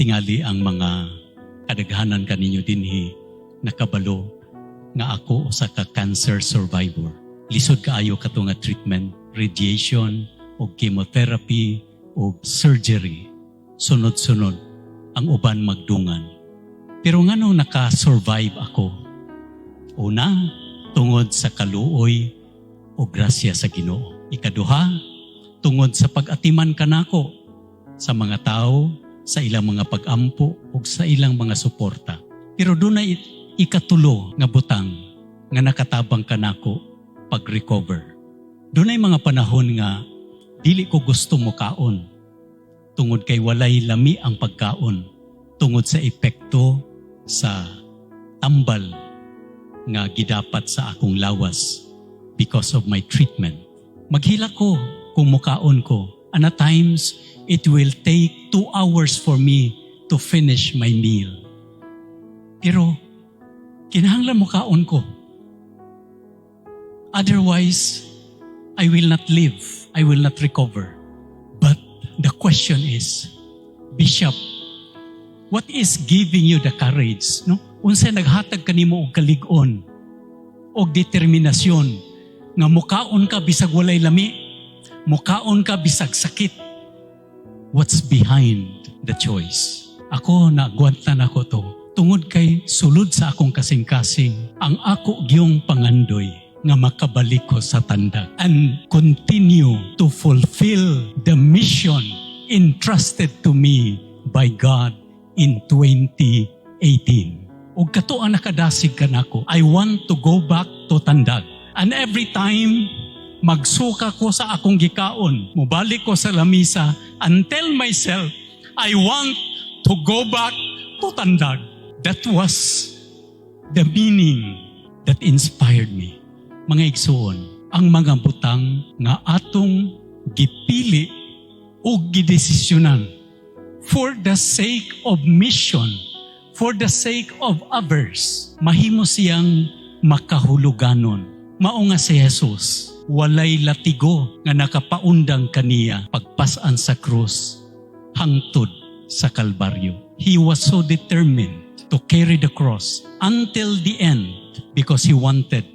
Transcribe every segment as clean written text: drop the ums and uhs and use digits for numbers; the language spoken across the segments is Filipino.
tingali ang mga kadaghanan kaninyo dinhi nakabalo nga ako usa ka cancer survivor. Lisod kaayo kato nga treatment, radiation o chemotherapy o surgery. Sunod-sunod ang uban magdungan. Pero ngano naka-survive ako? Una, tungod sa kaluoy o grasya sa Ginoo. Ikaduha, tungod sa pag-atiman kanako sa mga tao, sa ilang mga pag-ampo o sa ilang mga suporta. Pero doon ay ikatulo nga butang nga nakatabang kanako pag-recover. Doon ay mga panahon nga dili ko gusto mo kaon. Tungod kay walay lami ang pagkaon. Tungod sa epekto sa tambal nga gidapat sa akong lawas because of my treatment. Maghila ko kung mukaon ko. And at times, it will take 2 hours for me to finish my meal. Pero, kinahanglan mukaon ko. Otherwise, I will not live. I will not recover. But the question is, Bishop, what is giving you the courage? No? Unsay naghatag kanimo og kalig-on og determinasyon nga mukaon ka bisag walay lami, mukaon ka bisag sakit. What's behind the choice? Ako nagwantan ako to. Tungod kay sulod sa akong kasing-kasing, ang ako giyong pangandoy nga makabalik ko sa tandag and continue to fulfill the mission entrusted to me by God in 2018. Ug kato ang nakadasig kanako, I want to go back to tandag. And every time magsuka ko sa akong gikaon, mubalik ko sa lamisa and tell myself, I want to go back to tandag. That was the meaning that inspired me. Mga igsoon, ang mga butang nga atong gipili o gidesisyonan for the sake of mission, for the sake of others, mahimo siyang makahuluganon. Mao nga si Jesus, walay latigo nga nakapaundang kaniya pagpasan sa krus hangtod sa Kalbaryo. He was so determined to carry the cross until the end because he wanted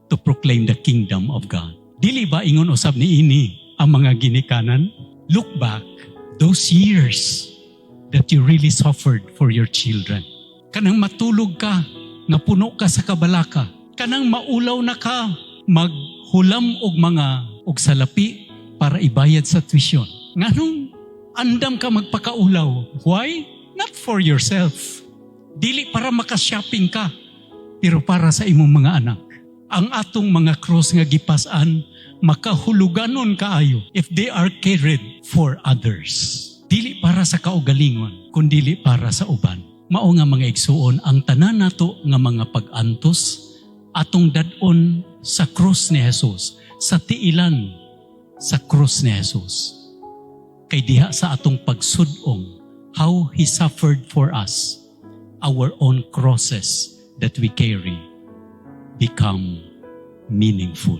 to proclaim the kingdom of God. Dili ba ingon usab ni ini ang mga ginikanan? Look back those years that you really suffered for your children. Kanang matulog ka, nga puno ka sa kabalaka. Kanang maulaw na ka, maghulam og salapi para ibayad sa tuition. Nganong andam ka magpakaulaw? Why? Not for yourself. Dili para maka-shopping ka, pero para sa imong mga anak. Ang atong mga cross nga gipasan, makahuluganon kaayo if they are carried for others. Dili para sa kaugalingon, kundili para sa uban. Mao nga mga igsuon, ang tanan nato nga mga pag-antos, atong dadon sa krus ni Jesus, sa tiilan sa krus ni Jesus. Kay diha sa atong pagsudong, how He suffered for us, our own crosses that we carry become meaningful.